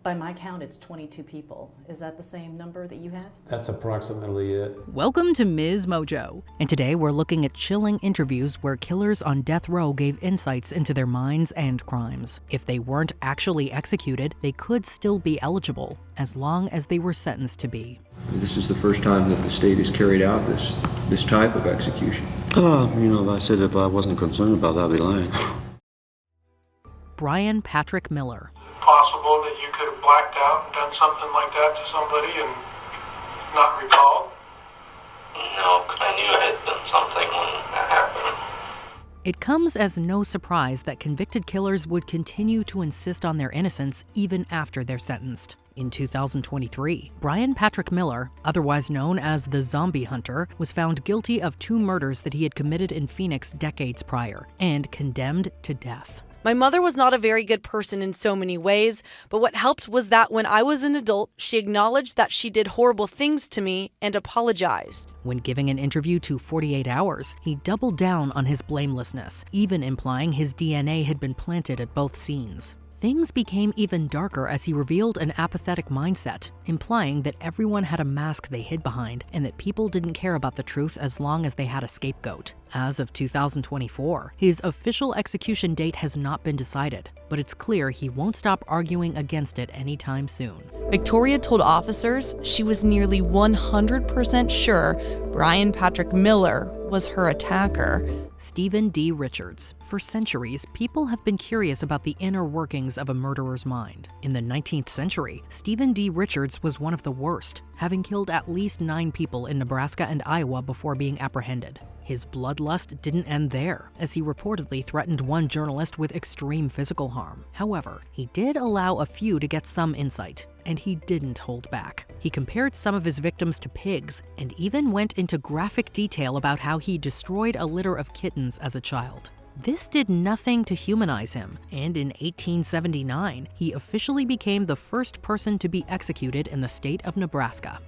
By my count, it's 22 people. Is that the same number that you have? That's approximately it. Welcome to MsMojo, and today we're looking at chilling interviews where killers on death row gave insights into their minds and crimes. If they weren't actually executed, they could still be eligible, as long as they were sentenced to be. This is the first time that the state has carried out this type of execution. If I said if I wasn't concerned about that, I'd be lying. Brian Patrick Miller. Possible that you could have blacked out and done something like that to somebody and not recall? No, because I knew I had done something when that happened. It comes as no surprise that convicted killers would continue to insist on their innocence even after they're sentenced. In 2023, Brian Patrick Miller, otherwise known as the Zombie Hunter, was found guilty of 2 murders that he had committed in Phoenix decades prior and condemned to death. My mother was not a very good person in so many ways, but what helped was that when I was an adult, she acknowledged that she did horrible things to me and apologized. When giving an interview to 48 Hours, he doubled down on his blamelessness, even implying his DNA had been planted at both scenes. Things became even darker as he revealed an apathetic mindset, implying that everyone had a mask they hid behind and that people didn't care about the truth as long as they had a scapegoat. As of 2024, his official execution date has not been decided, but it's clear he won't stop arguing against it anytime soon. Victoria told officers she was nearly 100% sure Brian Patrick Miller was her attacker. Stephen D. Richards. For centuries, people have been curious about the inner workings of a murderer's mind. In the 19th century, Stephen D. Richards was one of the worst, having killed at least 9 people in Nebraska and Iowa before being apprehended. His bloodlust didn't end there, as he reportedly threatened one journalist with extreme physical harm. However, he did allow a few to get some insight, and he didn't hold back. He compared some of his victims to pigs, and even went into graphic detail about how he destroyed a litter of kittens as a child. This did nothing to humanize him, and in 1879, he officially became the first person to be executed in the state of Nebraska.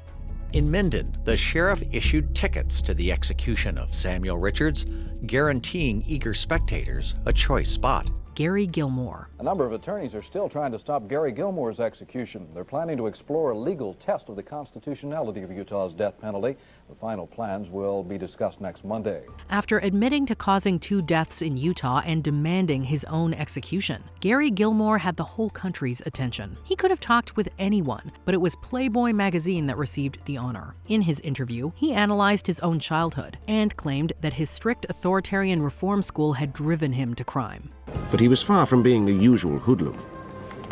In Minden, the sheriff issued tickets to the execution of Samuel Richards, guaranteeing eager spectators a choice spot. Gary Gilmore. A number of attorneys are still trying to stop Gary Gilmore's execution. They're planning to explore a legal test of the constitutionality of Utah's death penalty. The final plans will be discussed next Monday. After admitting to causing 2 deaths in Utah and demanding his own execution, Gary Gilmore had the whole country's attention. He could have talked with anyone, but it was Playboy magazine that received the honor. In his interview, he analyzed his own childhood and claimed that his strict authoritarian reform school had driven him to crime. But he was far from being the usual hoodlum.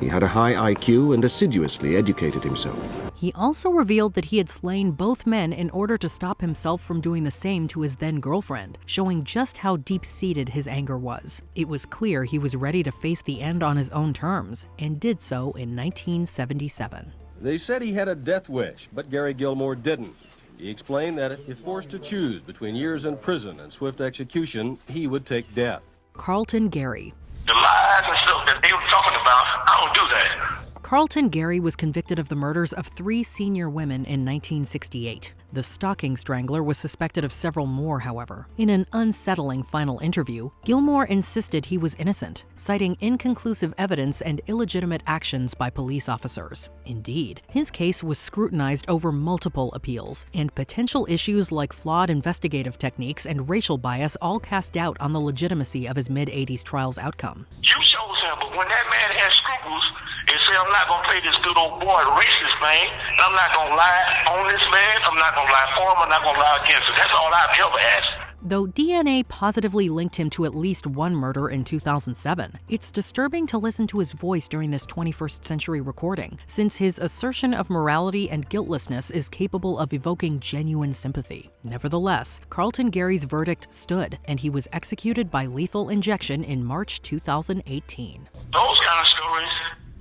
He had a high IQ and assiduously educated himself. He also revealed that he had slain both men in order to stop himself from doing the same to his then-girlfriend, showing just how deep-seated his anger was. It was clear he was ready to face the end on his own terms, and did so in 1977. They said he had a death wish, but Gary Gilmore didn't. He explained that if forced to choose between years in prison and swift execution, he would take death. Carlton Gary. The lies and stuff that they were talking about, I don't do that. Carlton Gary was convicted of the murders of 3 senior women in 1968. The stalking strangler was suspected of several more, however. In an unsettling final interview, Gilmore insisted he was innocent, citing inconclusive evidence and illegitimate actions by police officers. Indeed, his case was scrutinized over multiple appeals, and potential issues like flawed investigative techniques and racial bias all cast doubt on the legitimacy of his mid-80s trial's outcome. You chose him, but when that man has scruples, and say, I'm not going to play this good old boy racist thing, and I'm not going to lie on this man, I'm not going to lie for him, I'm not going to lie against him. That's all I've ever asked. Though DNA positively linked him to at least 1 murder in 2007, it's disturbing to listen to his voice during this 21st century recording, since his assertion of morality and guiltlessness is capable of evoking genuine sympathy. Nevertheless, Carlton Gary's verdict stood, and he was executed by lethal injection in March 2018. Those kind of stories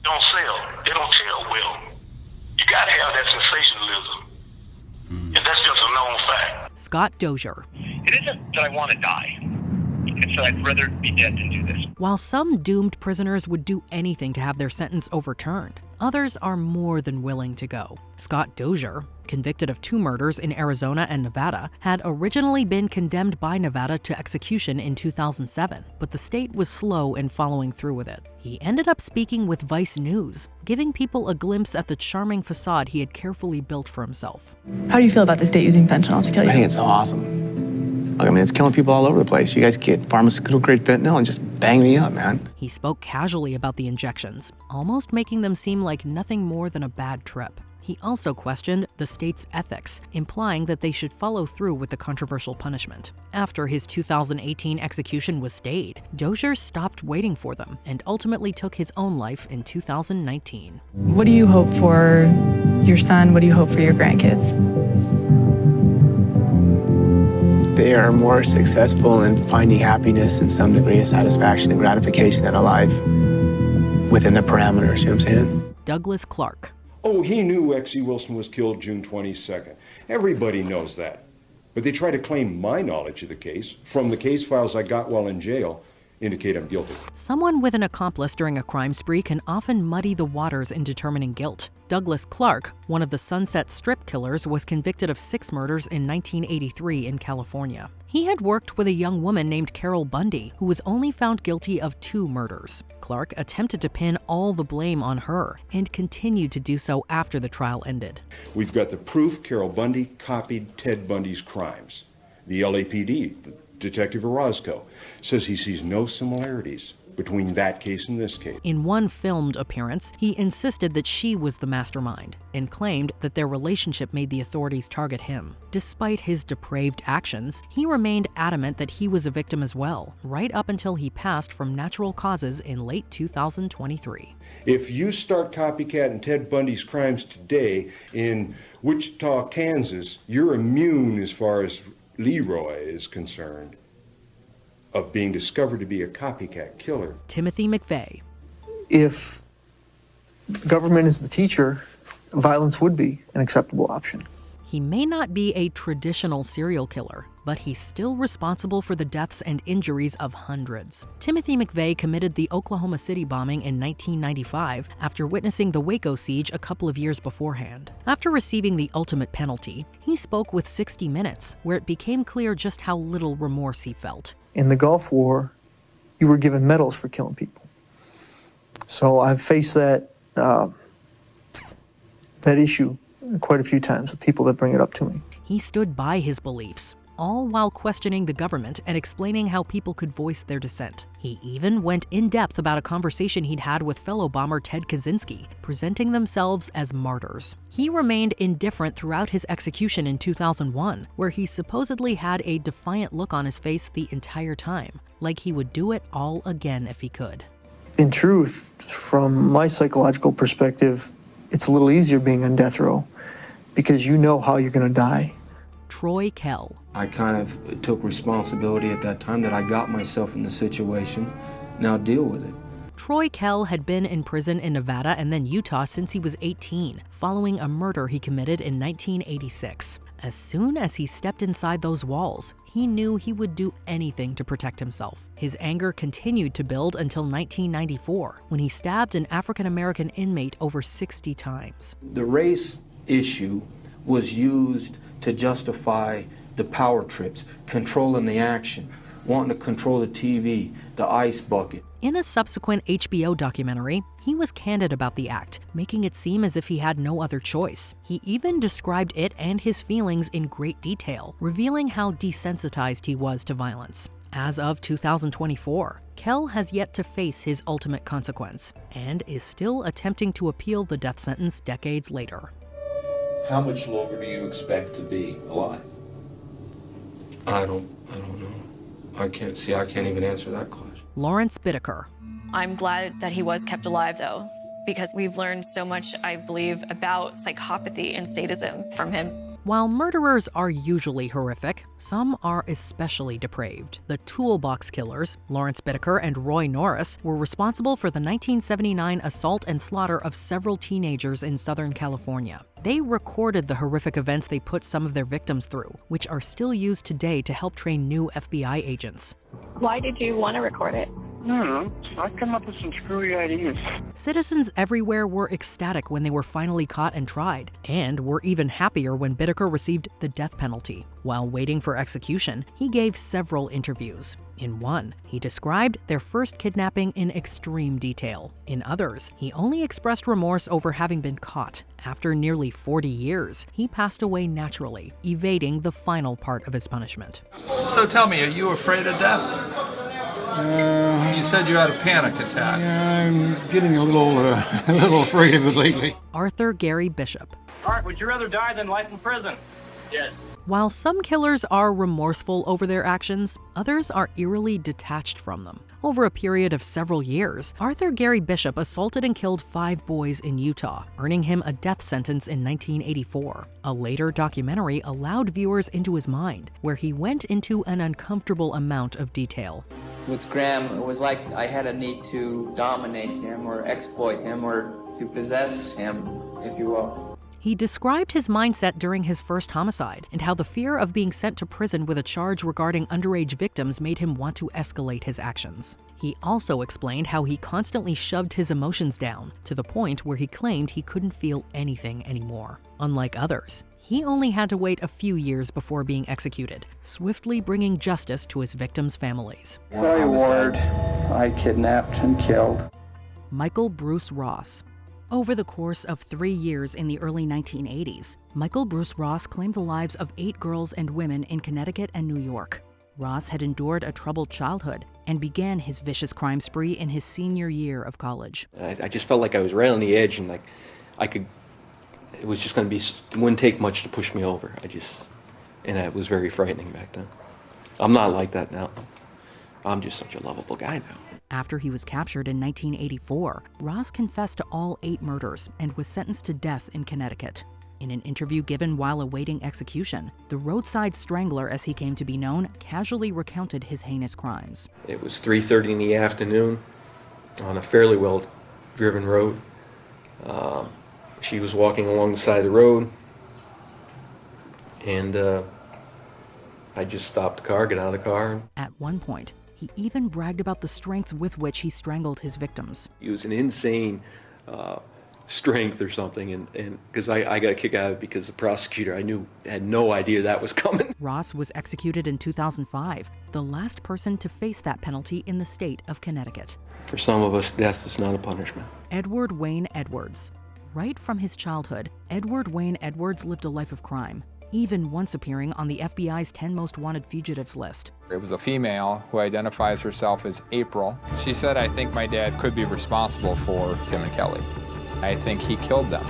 don't sell. They don't tell well. You got to have that sensationalism. And that's just a known fact. Scott Dozier. It isn't that I want to die. And so I'd rather be dead than do this. While some doomed prisoners would do anything to have their sentence overturned, others are more than willing to go. Scott Dozier, convicted of 2 murders in Arizona and Nevada, had originally been condemned by Nevada to execution in 2007, but the state was slow in following through with it. He ended up speaking with Vice News, giving people a glimpse at the charming facade he had carefully built for himself. How do you feel about the state using fentanyl to kill you? I think it's awesome. Look, I mean, it's killing people all over the place. You guys get pharmaceutical-grade fentanyl and just bang me up, man. He spoke casually about the injections, almost making them seem like nothing more than a bad trip. He also questioned the state's ethics, implying that they should follow through with the controversial punishment. After his 2018 execution was stayed, Dozier stopped waiting for them and ultimately took his own life in 2019. What do you hope for your son? What do you hope for your grandkids? They are more successful in finding happiness and some degree of satisfaction and gratification in a life within the parameters, you know what I'm saying? Douglas Clark. Oh, he knew X.E. Wilson was killed June 22nd. Everybody knows that. But they try to claim my knowledge of the case from the case files I got while in jail indicate I'm guilty. Someone with an accomplice during a crime spree can often muddy the waters in determining guilt. Douglas Clark, one of the Sunset Strip killers, was convicted of 6 murders in 1983 in California. He had worked with a young woman named Carol Bundy, who was only found guilty of 2 murders. Clark attempted to pin all the blame on her and continued to do so after the trial ended. We've got the proof Carol Bundy copied Ted Bundy's crimes. The LAPD, Detective Orozco, says he sees no similarities between that case and this case. In one filmed appearance, he insisted that she was the mastermind and claimed that their relationship made the authorities target him. Despite his depraved actions, he remained adamant that he was a victim as well, right up until he passed from natural causes in late 2023. If you start copycatting Ted Bundy's crimes today in Wichita, Kansas, you're immune as far as Leroy is concerned of being discovered to be a copycat killer. Timothy McVeigh. If government is the teacher, violence would be an acceptable option. He may not be a traditional serial killer, but he's still responsible for the deaths and injuries of hundreds. Timothy McVeigh committed the Oklahoma City bombing in 1995 after witnessing the Waco siege a couple of years beforehand. After receiving the ultimate penalty, he spoke with 60 Minutes, where it became clear just how little remorse he felt. In the Gulf War, you were given medals for killing people. So I've faced that issue quite a few times with people that bring it up to me. He stood by his beliefs, all while questioning the government and explaining how people could voice their dissent. He even went in depth about a conversation he'd had with fellow bomber Ted Kaczynski, presenting themselves as martyrs. He remained indifferent throughout his execution in 2001, where he supposedly had a defiant look on his face the entire time, like he would do it all again if he could. In truth, from my psychological perspective, it's a little easier being on death row because you know how you're going to die. Troy Kell. I kind of took responsibility at that time that I got myself in the situation. Now deal with it. Troy Kell had been in prison in Nevada and then Utah since he was 18, following a murder he committed in 1986. As soon as he stepped inside those walls, he knew he would do anything to protect himself. His anger continued to build until 1994, when he stabbed an African-American inmate over 60 times. The race issue was used to justify the power trips, controlling the action, wanting to control the TV, the ice bucket. In a subsequent HBO documentary, he was candid about the act, making it seem as if he had no other choice. He even described it and his feelings in great detail, revealing how desensitized he was to violence. As of 2024, Kell has yet to face his ultimate consequence and is still attempting to appeal the death sentence decades later. How much longer do you expect to be alive? I don't know. I can't even answer that question. Lawrence Bittaker. I'm glad that he was kept alive, though, because we've learned so much, I believe, about psychopathy and sadism from him. While murderers are usually horrific, some are especially depraved. The toolbox killers, Lawrence Bittaker and Roy Norris, were responsible for the 1979 assault and slaughter of several teenagers in Southern California. They recorded the horrific events they put some of their victims through, which are still used today to help train new FBI agents. Why did you want to record it? I don't know. I come up with some screwy ideas. Citizens everywhere were ecstatic when they were finally caught and tried, and were even happier when Bittaker received the death penalty. While waiting for execution, he gave several interviews. In one, he described their first kidnapping in extreme detail. In others, he only expressed remorse over having been caught. After nearly 40 years, he passed away naturally, evading the final part of his punishment. So tell me, are you afraid of death? You said you had a panic attack. Yeah, I'm getting a little afraid of it lately. Arthur Gary Bishop. All right, would you rather die than life in prison? Yes. While some killers are remorseful over their actions, others are eerily detached from them. Over a period of several years, Arthur Gary Bishop assaulted and killed 5 boys in Utah, earning him a death sentence in 1984. A later documentary allowed viewers into his mind, where he went into an uncomfortable amount of detail. With Graham, it was like I had a need to dominate him or exploit him or to possess him, if you will. He described his mindset during his first homicide and how the fear of being sent to prison with a charge regarding underage victims made him want to escalate his actions. He also explained how he constantly shoved his emotions down to the point where he claimed he couldn't feel anything anymore. Unlike others, he only had to wait a few years before being executed, swiftly bringing justice to his victims' families. Sorry, Ward. I kidnapped and killed Michael Bruce Ross. Over the course of 3 years in the early 1980s, Michael Bruce Ross claimed the lives of 8 girls and women in Connecticut and New York. Ross had endured a troubled childhood and began his vicious crime spree in his senior year of college. I just felt like I was right on the edge, and like it was just going to be, it wouldn't take much to push me over. And it was very frightening back then. I'm not like that now. I'm just such a lovable guy now. After he was captured in 1984, Ross confessed to all 8 murders and was sentenced to death in Connecticut. In an interview given while awaiting execution, the roadside strangler, as he came to be known, casually recounted his heinous crimes. It was 3:30 in the afternoon on a fairly well-driven road. She was walking along the side of the road, and I just stopped the car, got out of the car. At one point, he even bragged about the strength with which he strangled his victims. It was an insane strength or something, and because I got a kick out of it because the prosecutor, had no idea that was coming. Ross was executed in 2005, the last person to face that penalty in the state of Connecticut. For some of us, death is not a punishment. Edward Wayne Edwards. Right from his childhood, Edward Wayne Edwards lived a life of crime, even once appearing on the FBI's 10 most wanted fugitives list. It was a female who identifies herself as April. She said, "I think my dad could be responsible for Tim and Kelly. I think he killed them."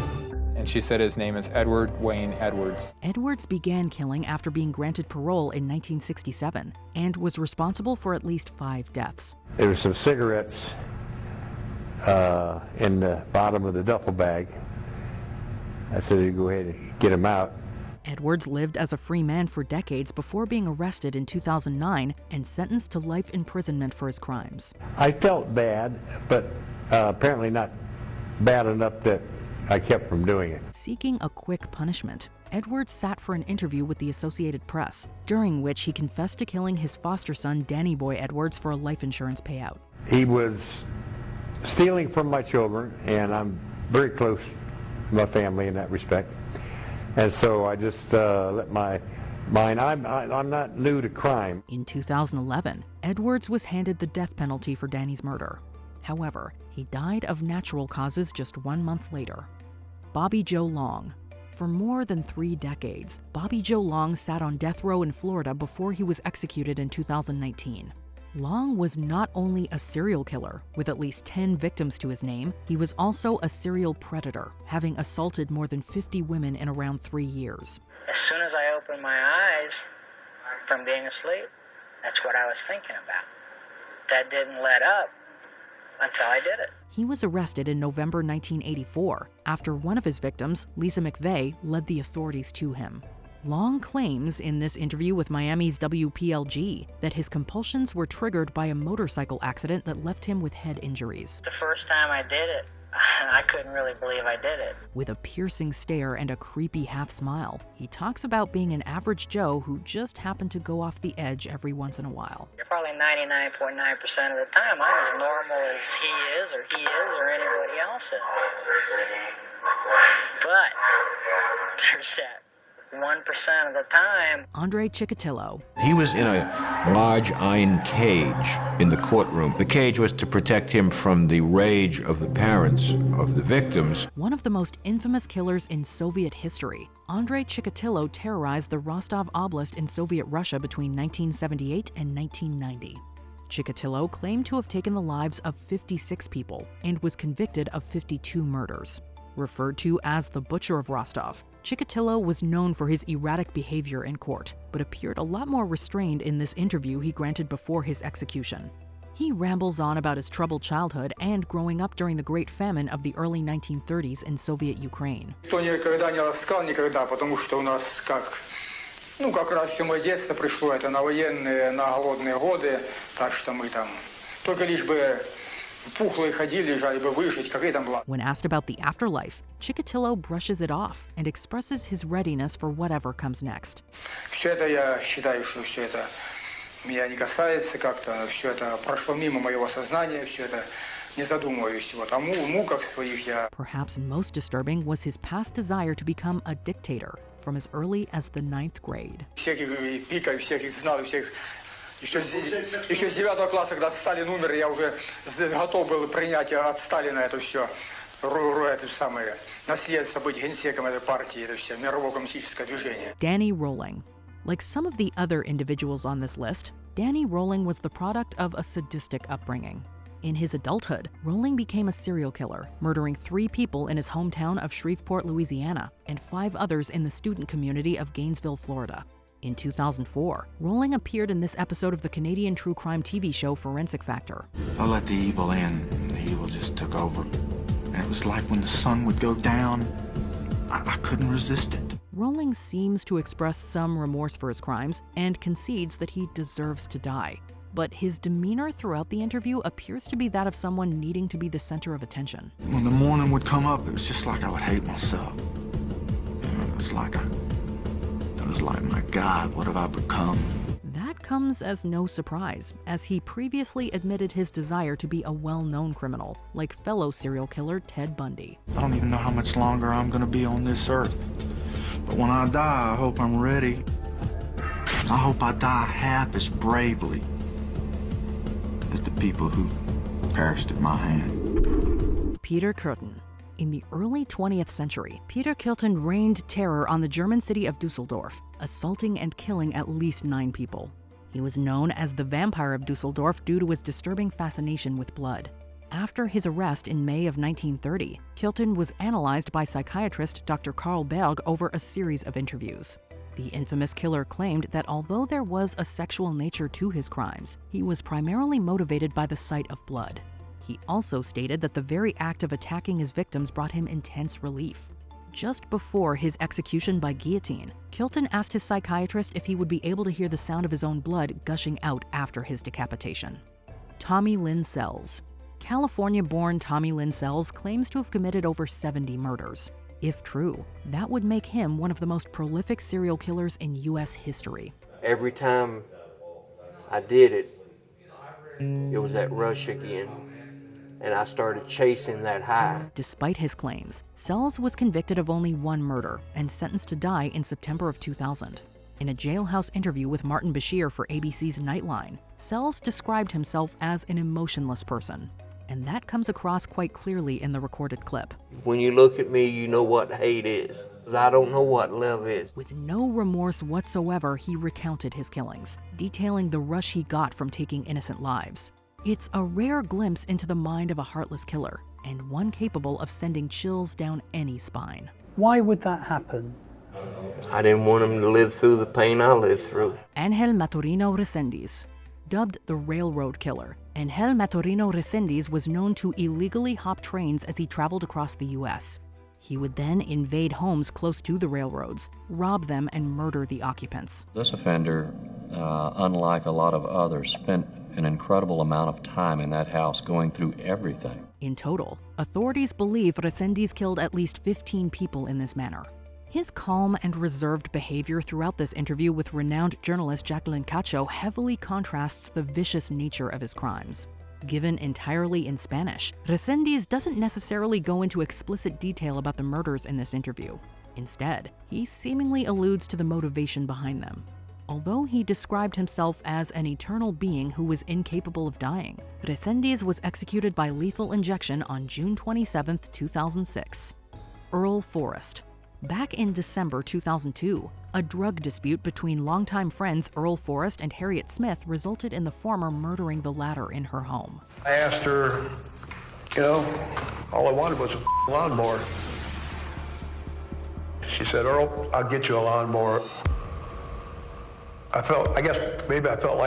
And she said his name is Edward Wayne Edwards. Edwards began killing after being granted parole in 1967 and was responsible for at least 5 deaths. There were some cigarettes in the bottom of the duffel bag. I said, "Go ahead and get them out." Edwards lived as a free man for decades before being arrested in 2009 and sentenced to life imprisonment for his crimes. I felt bad, but apparently not bad enough that I kept from doing it. Seeking a quick punishment, Edwards sat for an interview with the Associated Press, during which he confessed to killing his foster son, Danny Boy Edwards, for a life insurance payout. He was stealing from my children, and I'm very close to my family in that respect. And so I just let my mind, I'm not new to crime. In 2011, Edwards was handed the death penalty for Danny's murder. However, he died of natural causes just 1 month later. Bobby Joe Long. For more than 3 decades, Bobby Joe Long sat on death row in Florida before he was executed in 2019. Long was not only a serial killer with at least 10 victims to his name, he was also a serial predator, having assaulted more than 50 women in around 3 years. As soon as I opened my eyes from being asleep, that's what I was thinking about. That didn't let up until I did it. He was arrested in November 1984 after one of his victims, Lisa McVeigh, led the authorities to him. Long claims in this interview with Miami's WPLG that his compulsions were triggered by a motorcycle accident that left him with head injuries. The first time I did it, I couldn't really believe I did it. With a piercing stare and a creepy half smile, he talks about being an average Joe who just happened to go off the edge every once in a while. Probably 99.9% of the time, I'm as normal as he is or anybody else is. But there's that 1% of the time. Andrei Chikatilo. He was in a large iron cage in the courtroom. The cage was to protect him from the rage of the parents of the victims. One of the most infamous killers in Soviet history, Andrei Chikatilo terrorized the Rostov Oblast in Soviet Russia between 1978 and 1990. Chikatilo claimed to have taken the lives of 56 people and was convicted of 52 murders. Referred to as the Butcher of Rostov, Chikatilo was known for his erratic behavior in court, but appeared a lot more restrained in this interview he granted before his execution. He rambles on about his troubled childhood and growing up during the Great Famine of the early 1930s in Soviet Ukraine. Как раз все мое детство пришло, это на военные, на голодные годы, так что мы там только лишь бы пухлые ходили, лежали бы выжить, какая там была. When asked about the afterlife, Chikatilo brushes it off and expresses his readiness for whatever comes next. Все это я считаю, что все это меня не касается, как-то все это прошло мимо моего сознания, все это не задумываюсь. Вот о муках своих я. Perhaps most disturbing was his past desire to become a dictator from as early as the 9th grade. Всяких пиков, всяких знал, всех. Еще с 9 класса, когда Сталин умер, я уже готов был принять от Сталина это все, это самое, наследство быть генсеком этой партии, это все, мировое коммунистическое движение. Danny Rolling. Like some of the other individuals on this list, Danny Rolling was the product of a sadistic upbringing. In his adulthood, Rolling became a serial killer, murdering 3 people in his hometown of Shreveport, Louisiana, and 5 others in the student community of Gainesville, Florida. In 2004, Rolling appeared in this episode of the Canadian true crime TV show Forensic Factor. I let the evil in, and the evil just took over. And it was like when the sun would go down, I couldn't resist it. Rolling seems to express some remorse for his crimes and concedes that he deserves to die. But his demeanor throughout the interview appears to be that of someone needing to be the center of attention. When the morning would come up, it was just like I would hate myself. It was like my God, what have I become? That comes as no surprise, as he previously admitted his desire to be a well-known criminal, like fellow serial killer Ted Bundy. I don't even know how much longer I'm gonna be on this earth. But when I die, I hope I'm ready. I hope I die half as bravely as the people who perished at my hand. Peter Kürten. In the early 20th century, Peter Kürten reigned terror on the German city of Dusseldorf, assaulting and killing at least 9 people. He was known as the Vampire of Dusseldorf due to his disturbing fascination with blood. After his arrest in May of 1930, Kürten was analyzed by psychiatrist Dr. Carl Berg over a series of interviews. The infamous killer claimed that although there was a sexual nature to his crimes, he was primarily motivated by the sight of blood. He also stated that the very act of attacking his victims brought him intense relief. Just before his execution by guillotine, Kürten asked his psychiatrist if he would be able to hear the sound of his own blood gushing out after his decapitation. Tommy Lynn Sells. California-born Tommy Lynn Sells claims to have committed over 70 murders. If true, that would make him one of the most prolific serial killers in U.S. history. Every time I did it, it was that rush again, and I started chasing that high. Despite his claims, Sells was convicted of only 1 murder and sentenced to die in September of 2000. In a jailhouse interview with Martin Bashir for ABC's Nightline, Sells described himself as an emotionless person. And that comes across quite clearly in the recorded clip. When you look at me, you know what hate is. I don't know what love is. With no remorse whatsoever, he recounted his killings, detailing the rush he got from taking innocent lives. It's a rare glimpse into the mind of a heartless killer, and one capable of sending chills down any spine. Why would that happen? I didn't want him to live through the pain I lived through. Ángel Maturino Reséndiz. Dubbed the Railroad Killer, Ángel Maturino Reséndiz was known to illegally hop trains as he traveled across the U.S. He would then invade homes close to the railroads, rob them, and murder the occupants. This offender, unlike a lot of others, spent an incredible amount of time in that house going through everything. In total, authorities believe Reséndiz killed at least 15 people in this manner. His calm and reserved behavior throughout this interview with renowned journalist Jacqueline Cacho heavily contrasts the vicious nature of his crimes. Given entirely in Spanish, Reséndiz doesn't necessarily go into explicit detail about the murders in this interview. Instead, he seemingly alludes to the motivation behind them. Although he described himself as an eternal being who was incapable of dying, Reséndiz was executed by lethal injection on June 27, 2006. Earl Forrest. Back in December 2002, a drug dispute between longtime friends Earl Forrest and Harriet Smith resulted in the former murdering the latter in her home. I asked her, all I wanted was a lawnmower. She said, Earl, I'll get you a lawnmower. I felt like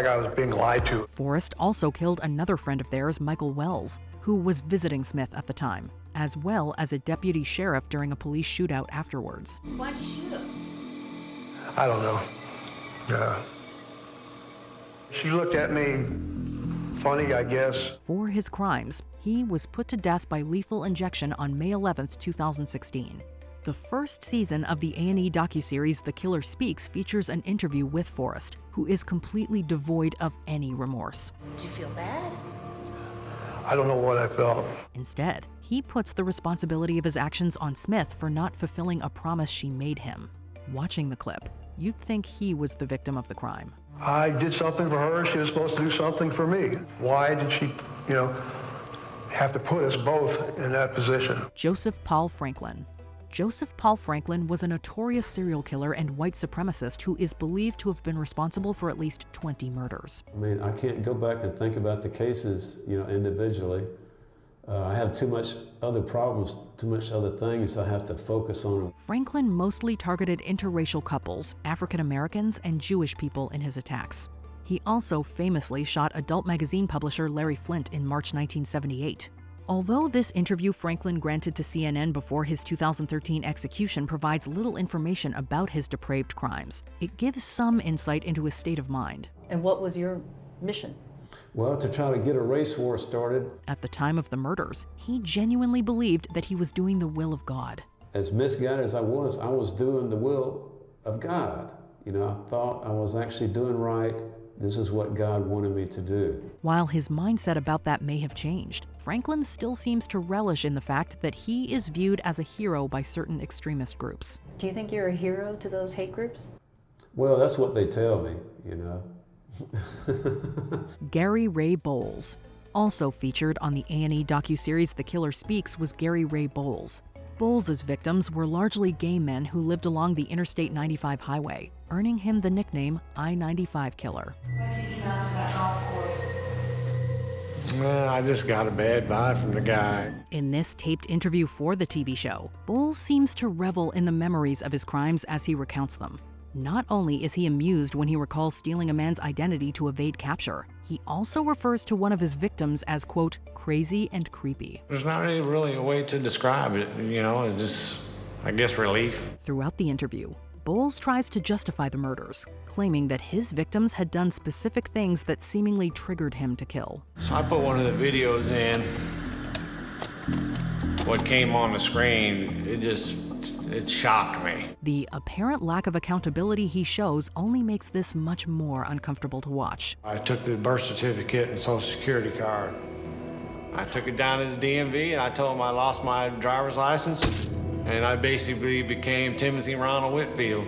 I was being lied to. Forrest also killed another friend of theirs, Michael Wells, who was visiting Smith at the time, as well as a deputy sheriff during a police shootout afterwards. Why'd you shoot him? I don't know. She looked at me funny, I guess. For his crimes, he was put to death by lethal injection on May 11, 2016. The first season of the A&E docuseries The Killer Speaks features an interview with Forrest, who is completely devoid of any remorse. Did you feel bad? I don't know what I felt. Instead, he puts the responsibility of his actions on Smith for not fulfilling a promise she made him. Watching the clip, you'd think he was the victim of the crime. I did something for her. She was supposed to do something for me. Why did she, have to put us both in that position? Joseph Paul Franklin. Joseph Paul Franklin was a notorious serial killer and white supremacist who is believed to have been responsible for at least 20 murders. I mean, I can't go back and think about the cases, individually. I have too much other problems, too much other things I have to focus on. Franklin mostly targeted interracial couples, African Americans, and Jewish people in his attacks. He also famously shot adult magazine publisher Larry Flynt in March 1978. Although this interview Franklin granted to CNN before his 2013 execution provides little information about his depraved crimes, it gives some insight into his state of mind. And what was your mission? Well, to try to get a race war started. At the time of the murders, he genuinely believed that he was doing the will of God. As misguided as I was doing the will of God. I thought I was actually doing right. This is what God wanted me to do. While his mindset about that may have changed, Franklin still seems to relish in the fact that he is viewed as a hero by certain extremist groups. Do you think you're a hero to those hate groups? Well, that's what they tell me, Gary Ray Bowles. Also featured on the A&E docuseries The Killer Speaks was Gary Ray Bowles. Bowles' victims were largely gay men who lived along the Interstate 95 highway, earning him the nickname I-95 Killer. Why'd you take him out to that golf course? I just got a bad vibe from the guy. In this taped interview for the TV show, Bowles seems to revel in the memories of his crimes as he recounts them. Not only is he amused when he recalls stealing a man's identity to evade capture, he also refers to one of his victims as, quote, crazy and creepy. There's not really a way to describe it, it's just, I guess, relief. Throughout the interview, Bowles tries to justify the murders, claiming that his victims had done specific things that seemingly triggered him to kill. So I put one of the videos in. What came on the screen, it shocked me. The apparent lack of accountability he shows only makes this much more uncomfortable to watch. I took the birth certificate and social security card. I took it down to the DMV and I told them I lost my driver's license and I basically became Timothy Ronald Whitfield.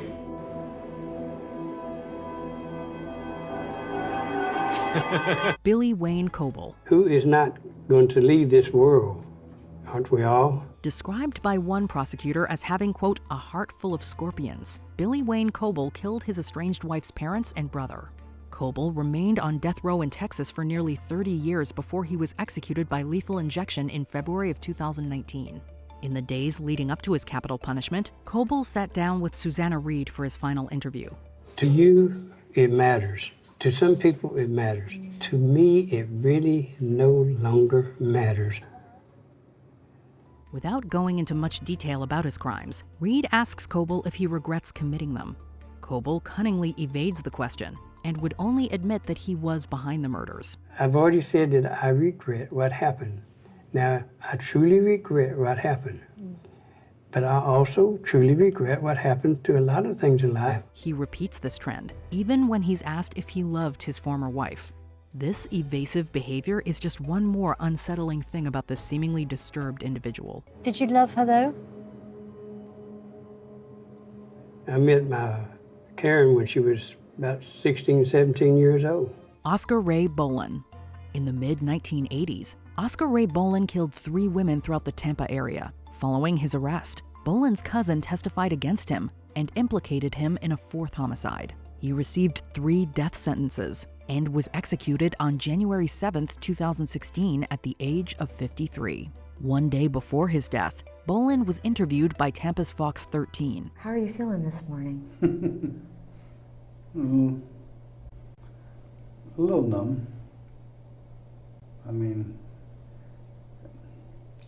Billie Wayne Coble. Who is not going to leave this world? Aren't we all? Described by one prosecutor as having, quote, a heart full of scorpions, Billie Wayne Coble killed his estranged wife's parents and brother. Coble remained on death row in Texas for nearly 30 years before he was executed by lethal injection in February of 2019. In the days leading up to his capital punishment, Coble sat down with Susanna Reid for his final interview. To you, it matters. To some people, it matters. To me, it really no longer matters. Without going into much detail about his crimes, Reed asks Coble if he regrets committing them. Coble cunningly evades the question and would only admit that he was behind the murders. I've already said that I regret what happened. Now, I truly regret what happened. But I also truly regret what happened to a lot of things in life. He repeats this trend, even when he's asked if he loved his former wife. This evasive behavior is just one more unsettling thing about this seemingly disturbed individual. Did you love her, though? I met my Karen when she was about 16, 17 years old. Oscar Ray Bolin. In the mid-1980s, Oscar Ray Bolin killed 3 women throughout the Tampa area. Following his arrest, Bolin's cousin testified against him and implicated him in a 4th homicide. He received 3 death sentences and was executed on January 7, 2016 at the age of 53. One day before his death, Bolin was interviewed by Tampa's Fox 13. How are you feeling this morning? A little numb. I mean,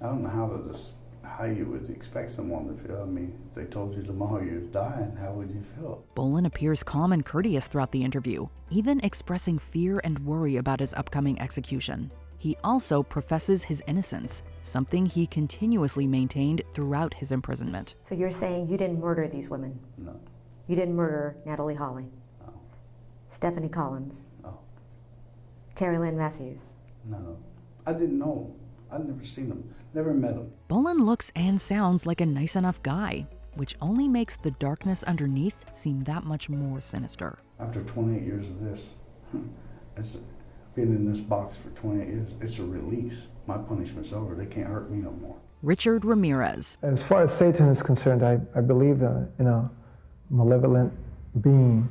I don't know how you would expect someone to feel. I mean, if they told you tomorrow you're dying, how would you feel? Bolin appears calm and courteous throughout the interview, even expressing fear and worry about his upcoming execution. He also professes his innocence, something he continuously maintained throughout his imprisonment. So you're saying you didn't murder these women? No. You didn't murder Natalie Hawley? No. Stephanie Collins? No. Terry Lynn Matthews? No. I didn't know. I'd never seen them, never met them. Bolin looks and sounds like a nice enough guy, which only makes the darkness underneath seem that much more sinister. After 28 years of this, it's been in this box for 28 years, it's a release. My punishment's over. They can't hurt me no more. Richard Ramirez. As far as Satan is concerned, I believe in a malevolent being.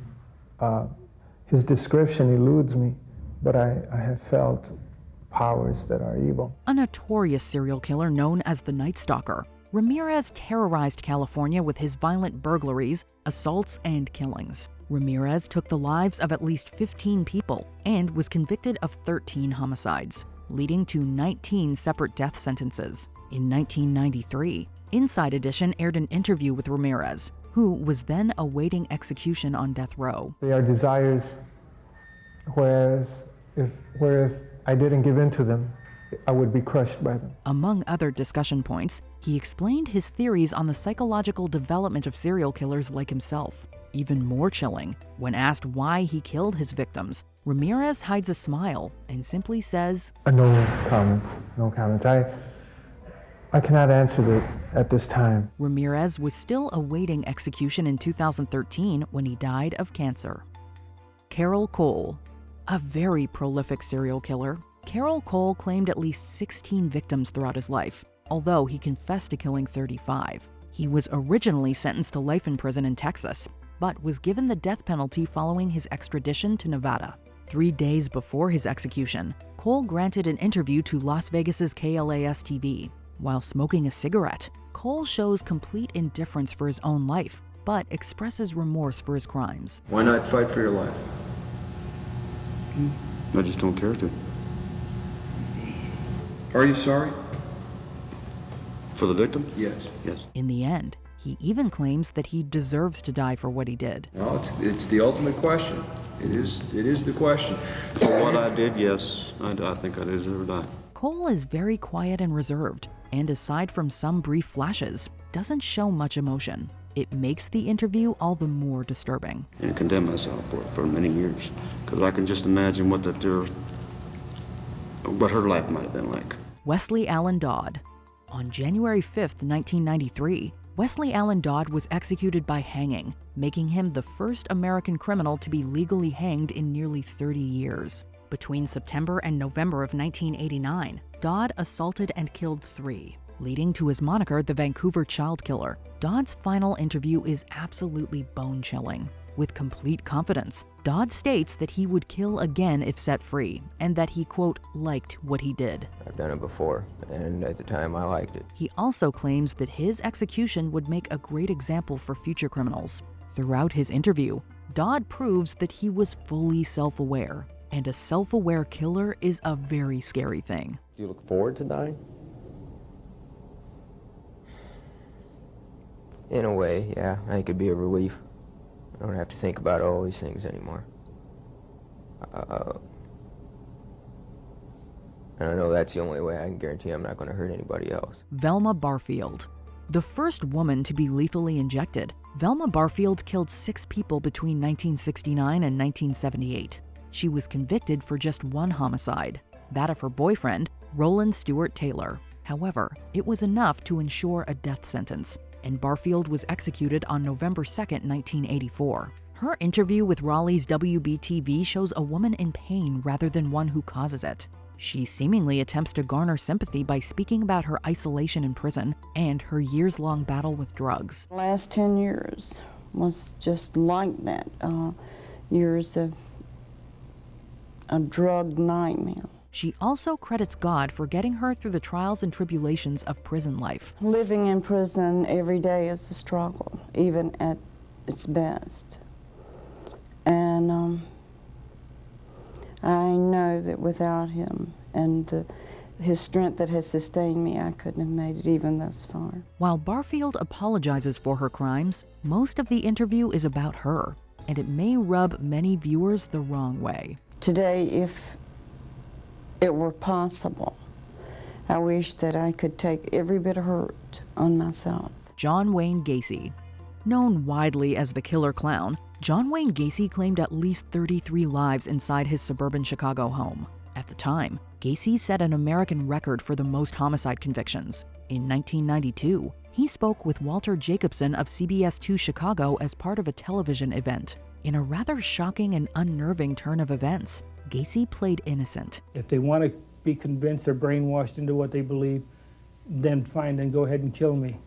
His description eludes me, but I have felt powers that are evil. A notorious serial killer known as the Night Stalker, Ramirez terrorized California with his violent burglaries, assaults, and killings. Ramirez took the lives of at least 15 people and was convicted of 13 homicides, leading to 19 separate death sentences. In 1993, Inside Edition aired an interview with Ramirez, who was then awaiting execution on death row. They are desires, whereas if I didn't give in to them, I would be crushed by them. Among other discussion points, he explained his theories on the psychological development of serial killers like himself. Even more chilling, when asked why he killed his victims, Ramirez hides a smile and simply says, No comments, no comments. I cannot answer that at this time. Ramirez was still awaiting execution in 2013 when he died of cancer. Carroll Cole. A very prolific serial killer, Carroll Cole claimed at least 16 victims throughout his life, although he confessed to killing 35. He was originally sentenced to life in prison in Texas, but was given the death penalty following his extradition to Nevada. 3 days before his execution, Cole granted an interview to Las Vegas's KLAS-TV. While smoking a cigarette, Cole shows complete indifference for his own life, but expresses remorse for his crimes. Why not fight for your life? I just don't care to. Are you sorry? For the victim? Yes. Yes. In the end, he even claims that he deserves to die for what he did. Well, it's the ultimate question. It is the question. For what I did, yes, I think I deserve to die. Cole is very quiet and reserved, and aside from some brief flashes, doesn't show much emotion. It makes the interview all the more disturbing. And condemn myself for many years, because I can just imagine what her life might have been like. Wesley Allen Dodd. On January 5th, 1993, Wesley Allen Dodd was executed by hanging, making him the first American criminal to be legally hanged in nearly 30 years. Between September and November of 1989, Dodd assaulted and killed 3. Leading to his moniker, the Vancouver Child Killer. Dodd's final interview is absolutely bone-chilling. With complete confidence, Dodd states that he would kill again if set free, and that he, quote, liked what he did. I've done it before, and at the time I liked it. He also claims that his execution would make a great example for future criminals. Throughout his interview, Dodd proves that he was fully self-aware, and a self-aware killer is a very scary thing. Do you look forward to dying? In a way, yeah. I think it'd be a relief. I don't have to think about all these things anymore. And I know that's the only way I can guarantee I'm not going to hurt anybody else. Velma Barfield. The first woman to be lethally injected, Velma Barfield killed 6 people between 1969 and 1978. She was convicted for just one homicide, that of her boyfriend, Roland Stewart Taylor. However, it was enough to ensure a death sentence, and Barfield was executed on November 2, 1984. Her interview with Raleigh's WBTV shows a woman in pain rather than one who causes it. She seemingly attempts to garner sympathy by speaking about her isolation in prison and her years-long battle with drugs. The last 10 years was just like that. Years of a drug nightmare. She also credits God for getting her through the trials and tribulations of prison life. Living in prison every day is a struggle, even at its best. And I know that without him and his strength that has sustained me, I couldn't have made it even thus far. While Barfield apologizes for her crimes, most of the interview is about her, and it may rub many viewers the wrong way. Today, if it were possible, I wish that I could take every bit of hurt on myself. John Wayne Gacy. Known widely as the Killer Clown, John Wayne Gacy claimed at least 33 lives inside his suburban Chicago home. At the time, Gacy set an American record for the most homicide convictions. In 1992, he spoke with Walter Jacobson of CBS 2 Chicago as part of a television event. In a rather shocking and unnerving turn of events, Gacy played innocent. If they want to be convinced they're brainwashed into what they believe, then fine, then go ahead and kill me.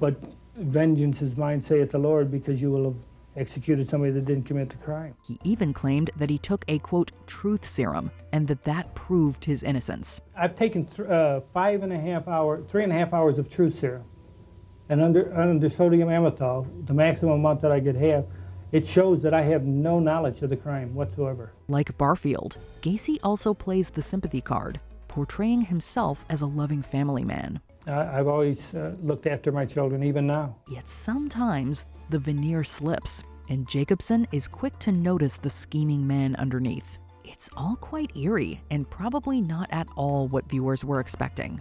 But vengeance is mine, saith the Lord, because you will have executed somebody that didn't commit the crime. He even claimed that he took a, quote, truth serum, and that proved his innocence. I've taken 3.5 hours of truth serum. And under sodium amytal, the maximum amount that I could have, it shows that I have no knowledge of the crime whatsoever. Like Barfield, Gacy also plays the sympathy card, portraying himself as a loving family man. I've always looked after my children, even now. Yet sometimes the veneer slips, and Jacobson is quick to notice the scheming man underneath. It's all quite eerie and probably not at all what viewers were expecting.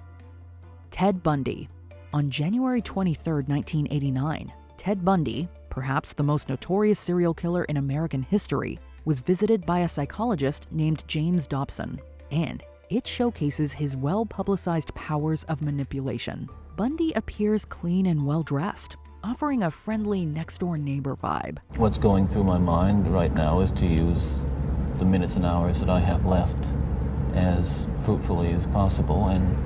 Ted Bundy. On January 23, 1989, Ted Bundy, perhaps the most notorious serial killer in American history, was visited by a psychologist named James Dobson, and it showcases his well-publicized powers of manipulation. Bundy appears clean and well-dressed, offering a friendly next-door neighbor vibe. What's going through my mind right now is to use the minutes and hours that I have left as fruitfully as possible and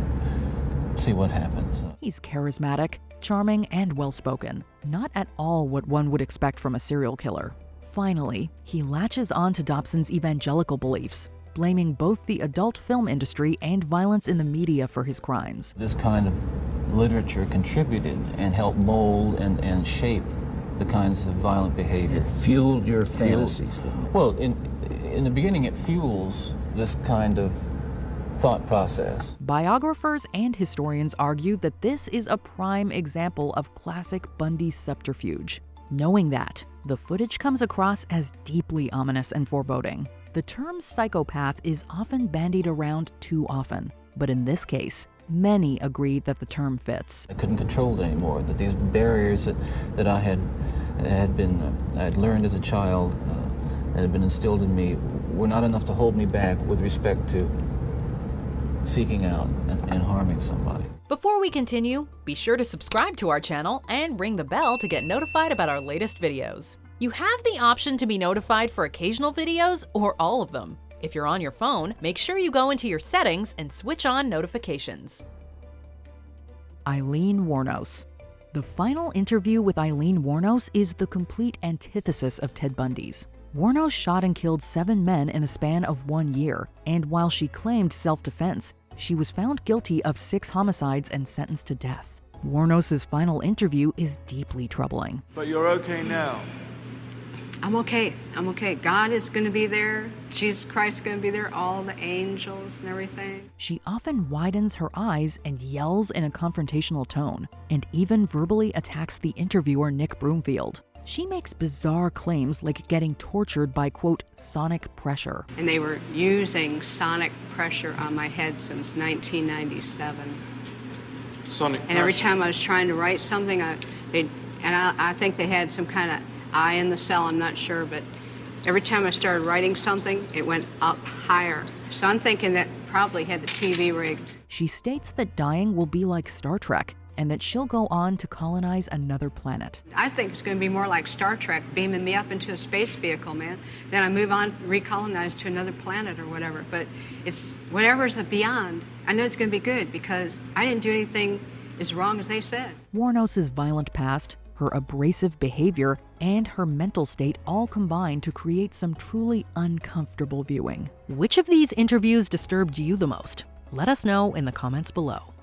see what happens. He's charismatic, charming, and well-spoken. Not at all what one would expect from a serial killer. Finally, he latches on to Dobson's evangelical beliefs, blaming both the adult film industry and violence in the media for his crimes. This kind of literature contributed and helped mold and shape the kinds of violent behavior. It fueled your fantasies, didn't it? Well, in the beginning, it fuels this kind of thought process. Biographers and historians argue that this is a prime example of classic Bundy subterfuge. Knowing that, the footage comes across as deeply ominous and foreboding. The term psychopath is often bandied around too often, but in this case, many agree that the term fits. I couldn't control it anymore, that these barriers that I had learned as a child, that had been instilled in me, were not enough to hold me back with respect to seeking out and harming somebody. Before we continue, be sure to subscribe to our channel and ring the bell to get notified about our latest videos. You have the option to be notified for occasional videos or all of them. If you're on your phone, make sure you go into your settings and switch on notifications. Aileen Wuornos. The final interview with Aileen Wuornos is the complete antithesis of Ted Bundy's. Wuornos shot and killed 7 men in a span of 1 year, and while she claimed self-defense, she was found guilty of 6 homicides and sentenced to death. Wuornos' final interview is deeply troubling. But you're okay now. I'm okay. I'm okay. God is going to be there. Jesus Christ is going to be there. All the angels and everything. She often widens her eyes and yells in a confrontational tone, and even verbally attacks the interviewer Nick Broomfield. She makes bizarre claims like getting tortured by, quote, sonic pressure. And they were using sonic pressure on my head since 1997. Sonic and every time I was trying to write something, I think they had some kind of eye in the cell, I'm not sure, but every time I started writing something, it went up higher. So I'm thinking that probably had the TV rigged. She states that dying will be like Star Trek, and that she'll go on to colonize another planet. I think it's going to be more like Star Trek, beaming me up into a space vehicle, man. Then I move on, recolonize to another planet or whatever. But it's whatever's beyond, I know it's going to be good because I didn't do anything as wrong as they said. Wuornos' violent past, her abrasive behavior, and her mental state all combine to create some truly uncomfortable viewing. Which of these interviews disturbed you the most? Let us know in the comments below.